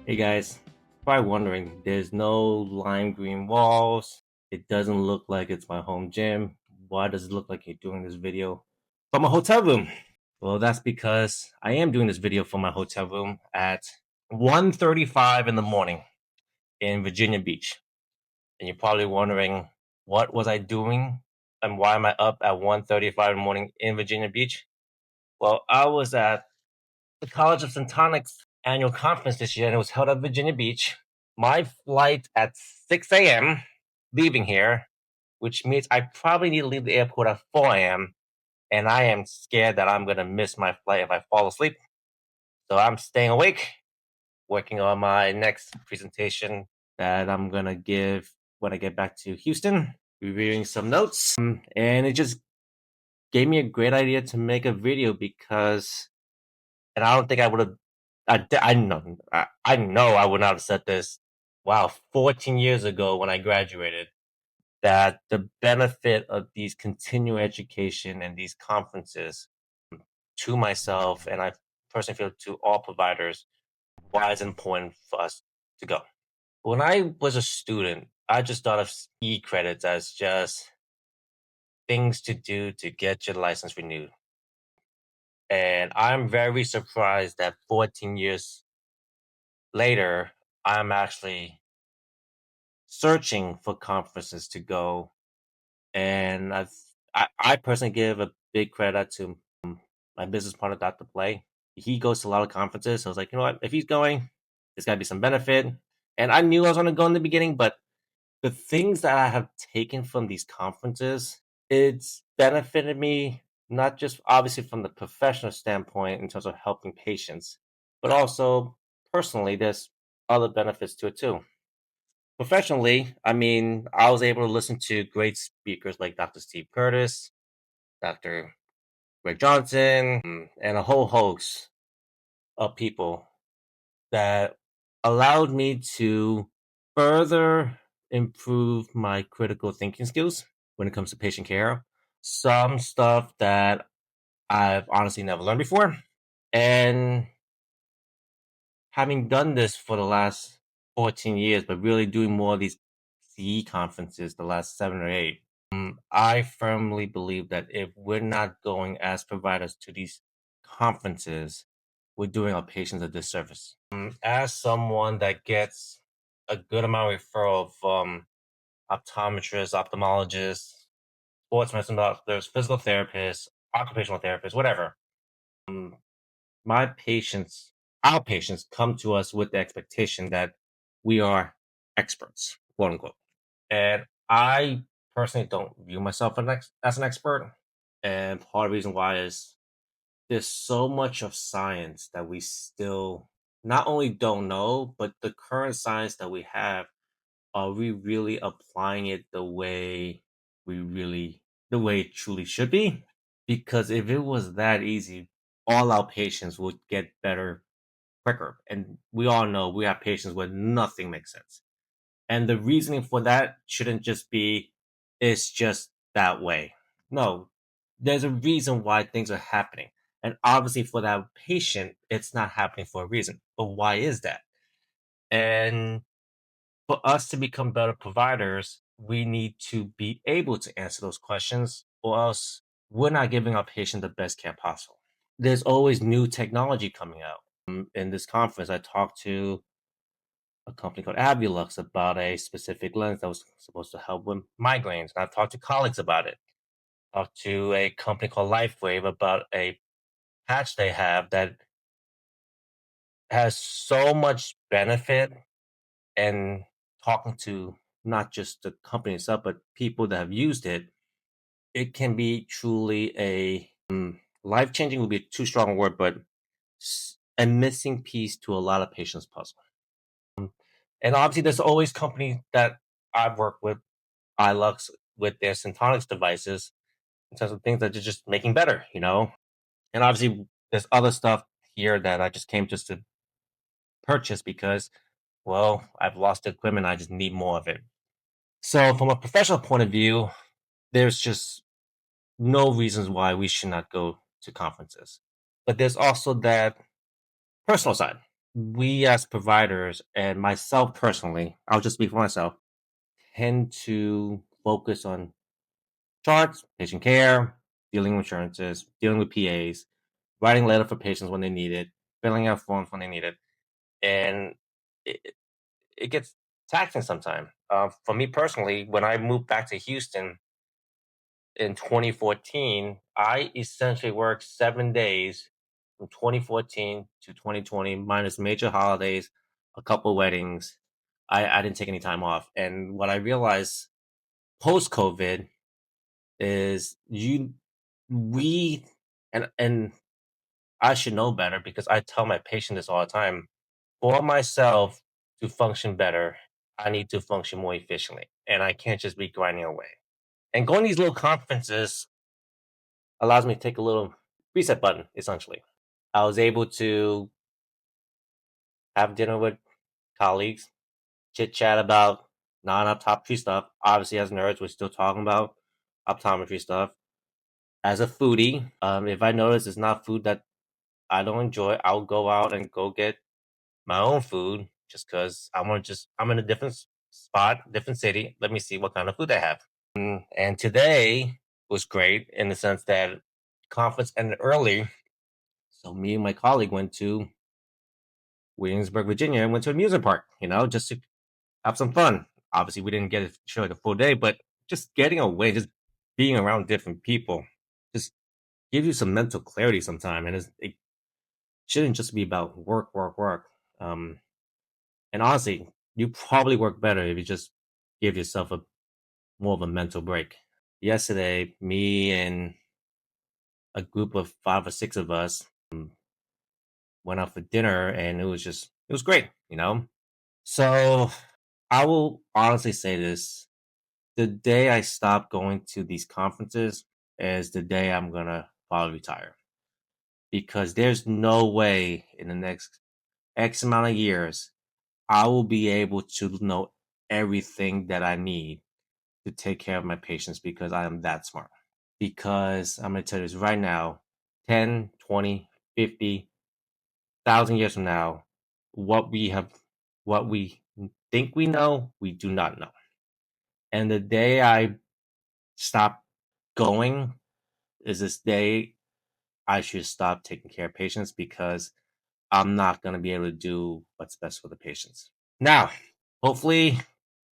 Hey guys, probably wondering, there's no lime green walls. It doesn't look like it's my home gym. Why does it look like you're doing this video from a hotel room? Well, that's because I am doing this video from my hotel room at 1:35 in the morning in Virginia Beach. And you're probably wondering, what was I doing and why am I up at 1:35 in the morning in Virginia Beach? Well, I was at the College of Symphonics annual conference this year, and it was held at Virginia Beach. My flight at 6 a.m. leaving here, which means I probably need to leave the airport at 4 a.m. And I am scared that I'm going to miss my flight if I fall asleep. So I'm staying awake, working on my next presentation that I'm going to give when I get back to Houston, reviewing some notes. And it just gave me a great idea to make a video because, and I don't think I would have I know I would not have said this. Wow, 14 years ago when I graduated, that the benefit of these continuing education and these conferences to myself, and I personally feel to all providers, why it's important for us to go. When I was a student, I just thought of e-credits as just things to do to get your license renewed. And I'm very surprised that 14 years later, I'm actually searching for conferences to go, and I personally give a big credit to my business partner, Dr. Play. He goes to a lot of conferences, so I was like, you know what? If he's going, there's got to be some benefit. And I knew I was going to go in the beginning, but the things that I have taken from these conferences, it's benefited me not just obviously from the professional standpoint in terms of helping patients, but also personally, there's other benefits to it too. Professionally, I mean, I was able to listen to great speakers like Dr. Steve Curtis, Dr. Greg Johnson, and a whole host of people that allowed me to further improve my critical thinking skills when it comes to patient care. Some stuff that I've honestly never learned before. And having done this for the last 14 years, but really doing more of these CE conferences the last 7 or 8, I firmly believe that if we're not going as providers to these conferences, we're doing our patients a disservice. As someone that gets a good amount of referral from optometrists, ophthalmologists, sports medicine doctors, physical therapists, occupational therapists, whatever, um, my patients, our patients, come to us with the expectation that we are experts, quote unquote. And I personally don't view myself as an expert. And part of the reason why is there's so much of science that we still not only don't know, but the current science that we have, are we really applying it the way it truly should be? Because if it was that easy, all our patients would get better quicker. And we all know we have patients where nothing makes sense. And the reasoning for that shouldn't just be, it's just that way. No, there's a reason why things are happening. And obviously, for that patient, it's not happening for a reason. But why is that? And for us to become better providers, we need to be able to answer those questions, or else we're not giving our patient the best care possible. There's always new technology coming out. In this conference, I talked to a company called Avolux about a specific lens that was supposed to help with migraines. And I've talked to colleagues about it. Talked to a company called LifeWave about a patch they have that has so much benefit, and talking to not just the company itself, but people that have used it, it can be truly a life changing would be too strong a word, but a missing piece to a lot of patients' puzzle. And obviously, there's always companies that I've worked with, iLux, with their Syntonics devices, in terms of things that they're just making better, you know? And obviously, there's other stuff here that I just came just to purchase because, well, I've lost the equipment. I just need more of it. So, from a professional point of view, there's just no reasons why we should not go to conferences. But there's also that personal side. we as providers, and myself personally, I'll just speak for myself, tend to focus on charts, patient care, dealing with insurances, dealing with PAs, writing letter for patients when they need it, filling out forms when they need it, and it gets taxing sometimes. For me personally, when I moved back to Houston in 2014, I essentially worked 7 days from 2014 to 2020, minus major holidays, a couple weddings. I didn't take any time off. And what I realized post COVID is we, and I should know better because I tell my patient this all the time. For myself to function better, I need to function more efficiently, and I can't just be grinding away. And going to these little conferences allows me to take a little reset button, essentially. I was able to have dinner with colleagues, chit chat about non optometry stuff. Obviously, as nerds, we're still talking about optometry stuff. As a foodie, if I notice it's not food that I don't enjoy, I'll go out and go get my own food just because I'm in a different spot, different city. Let me see what kind of food they have. And today was great in the sense that conference ended early. So me and my colleague went to Williamsburg, Virginia, and went to an amusement park, just to have some fun. Obviously, we didn't get to show like a full day, but just getting away, just being around different people, just gives you some mental clarity sometime. And it shouldn't just be about work, work, work. And honestly, you probably work better if you just give yourself a more of a mental break. Yesterday, me and a group of 5 or 6 of us went out for dinner, and it was great. So I will honestly say this: the day I stop going to these conferences is the day I'm gonna probably retire, because there's no way in the next X amount of years I will be able to know everything that I need to take care of my patients because I am that smart. Because I'm going to tell you this right now, 10, 20, 50,000 years from now, what we have, what we think we know, we do not know. And the day I stop going is this day I should stop taking care of patients, because I'm not going to be able to do what's best for the patients. Now, hopefully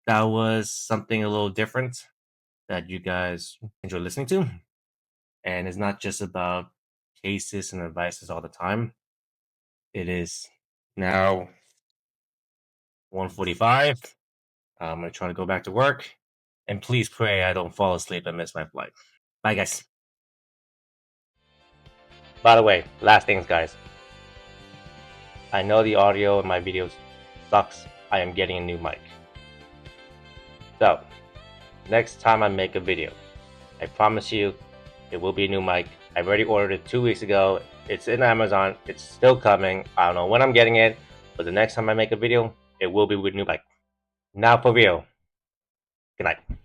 that was something a little different that you guys enjoy listening to. And it's not just about cases and advices all the time. It is now 1:45. I'm going to try to go back to work. And please pray I don't fall asleep and miss my flight. Bye, guys. By the way, last things, guys. I know the audio in my videos sucks. I am getting a new mic. So, next time I make a video, I promise you it will be a new mic. I've already ordered it 2 weeks ago. It's in Amazon. It's still coming. I don't know when I'm getting it, but the next time I make a video, it will be with new mic. Now for real. Good night.